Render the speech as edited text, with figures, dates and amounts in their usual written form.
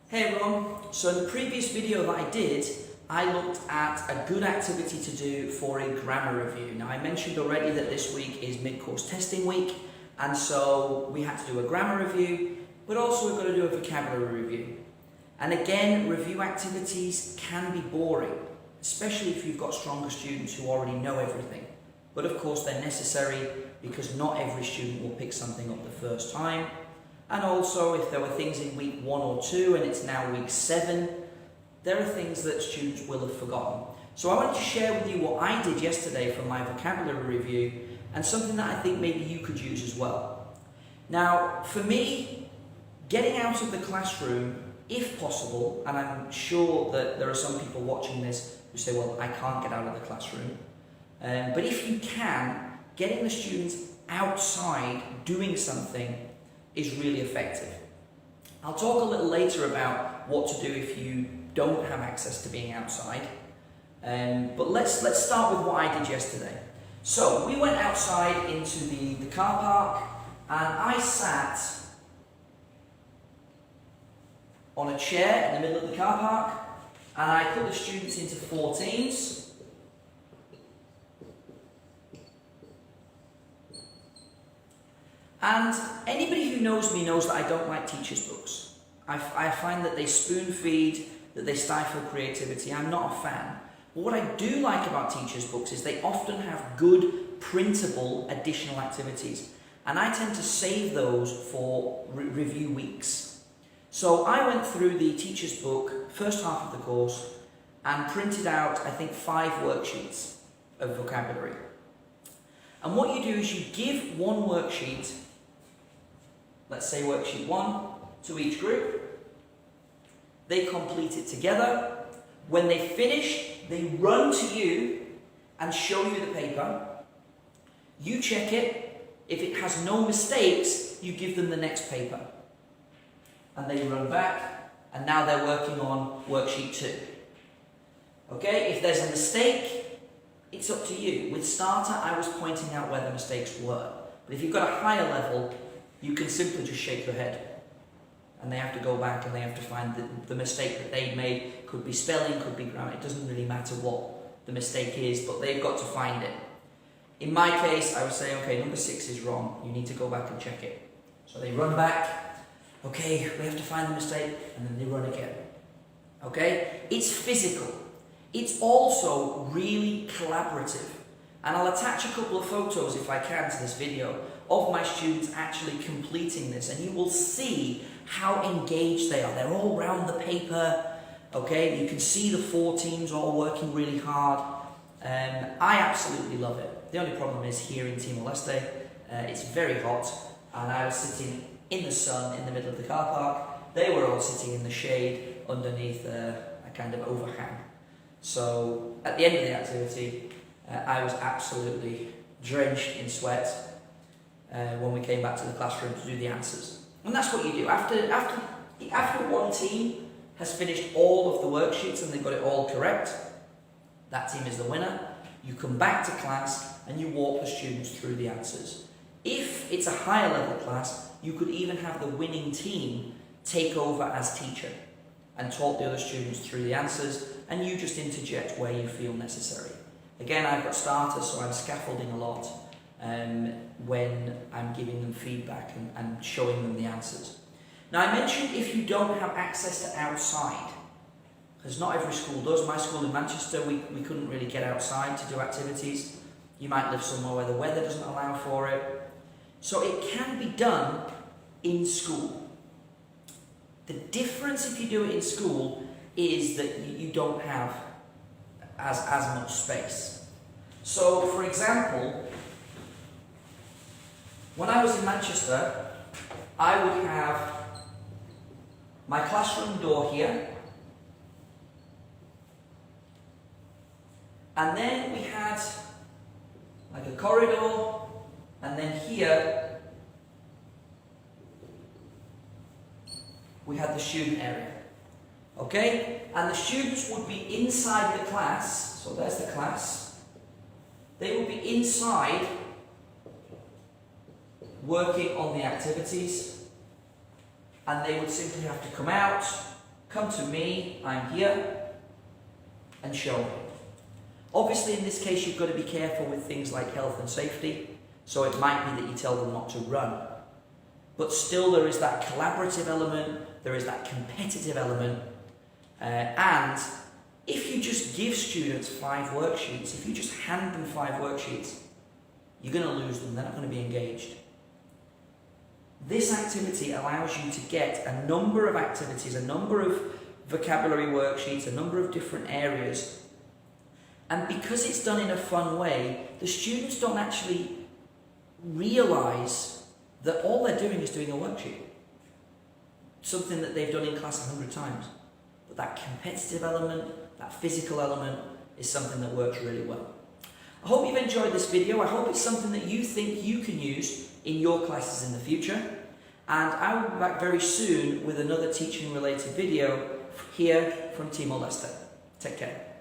Hey everyone, so in the previous video that I did, I looked at a good activity to do for a grammar review. Now I mentioned already that this week is mid-course testing week, and so we had to do a grammar review, but also we've got to do a vocabulary review. And again, review activities can be boring, especially if you've got stronger students who already know everything. But of course they're necessary because not every student will pick something up the first time. And also, if there were things in week 1 or 2 and it's now week 7, there are things that students will have forgotten. So I wanted to share with you what I did yesterday for my vocabulary review and something that I think maybe you could use as well. Now, for me, getting out of the classroom, if possible, and I'm sure that there are some people watching this who say, well, I can't get out of the classroom, but if you can, getting the students outside doing something is really effective. I'll talk a little later about what to do if you don't have access to being outside, but let's start with what I did yesterday. So we went outside into the car park and I sat on a chair in the middle of the car park and I put the students into 14s. And anybody who knows me knows that I don't like teachers' books. I find that they spoon feed, that they stifle creativity. I'm not a fan. But what I do like about teachers' books is they often have good, printable, additional activities. And I tend to save those for review weeks. So I went through the teacher's book, first half of the course, and printed out, I think, 5 worksheets of vocabulary. And what you do is you give one worksheet, let's say worksheet 1, to each group. They complete it together. When they finish, they run to you and show you the paper. You check it. If it has no mistakes, you give them the next paper. And they run back, and now they're working on worksheet 2. Okay, if there's a mistake, it's up to you. With Starter, I was pointing out where the mistakes were. But if you've got a higher level, you can simply just shake your head. And they have to go back and they have to find the mistake that they made. Could be spelling, could be grammar. It doesn't really matter what the mistake is, but they've got to find it. In my case, I would say, okay, number 6 is wrong. You need to go back and check it. So they run back. Okay, we have to find the mistake. And then they run again. Okay? It's physical. It's also really collaborative. And I'll attach a couple of photos, if I can, to this video of my students actually completing this, and you will see how engaged they are. They're all round the paper, okay? You can see the 4 teams all working really hard. I absolutely love it. The only problem is here in Timor-Leste, it's very hot, and I was sitting in the sun in the middle of the car park. They were all sitting in the shade underneath a kind of overhang. So at the end of the activity, I was absolutely drenched in sweat when we came back to the classroom to do the answers. And that's what you do. After one team has finished all of the worksheets and they've got it all correct, that team is the winner. You come back to class and you walk the students through the answers. If it's a higher level class, you could even have the winning team take over as teacher and talk the other students through the answers, and you just interject where you feel necessary. Again, I've got Starter, so I'm scaffolding a lot when I'm giving them feedback and showing them the answers. Now, I mentioned if you don't have access to outside, because not every school does. My school in Manchester, we couldn't really get outside to do activities. You might live somewhere where the weather doesn't allow for it. So it can be done in school. The difference if you do it in school is that you don't have as much space. So, for example, when I was in Manchester, I would have my classroom door here, and then we had like a corridor, and then here we had the student area. Okay? And the students would be inside the class, so there's the class. They would be inside working on the activities, and they would simply have to come out, come to me, I'm here, and show me. Obviously, in this case, you've got to be careful with things like health and safety, so it might be that you tell them not to run. But still, there is that collaborative element, there is that competitive element, and if you just give students 5 worksheets, if you just hand them 5 worksheets, you're going to lose them, they're not going to be engaged. This activity allows you to get a number of activities, a number of vocabulary worksheets, a number of different areas. And because it's done in a fun way, the students don't actually realise that all they're doing is doing a worksheet. Something that they've done in class 100 times. But that competitive element, that physical element, is something that works really well. I hope you've enjoyed this video. I hope it's something that you think you can use in your classes in the future. And I will be back very soon with another teaching related video here from Team Leicester. Take care.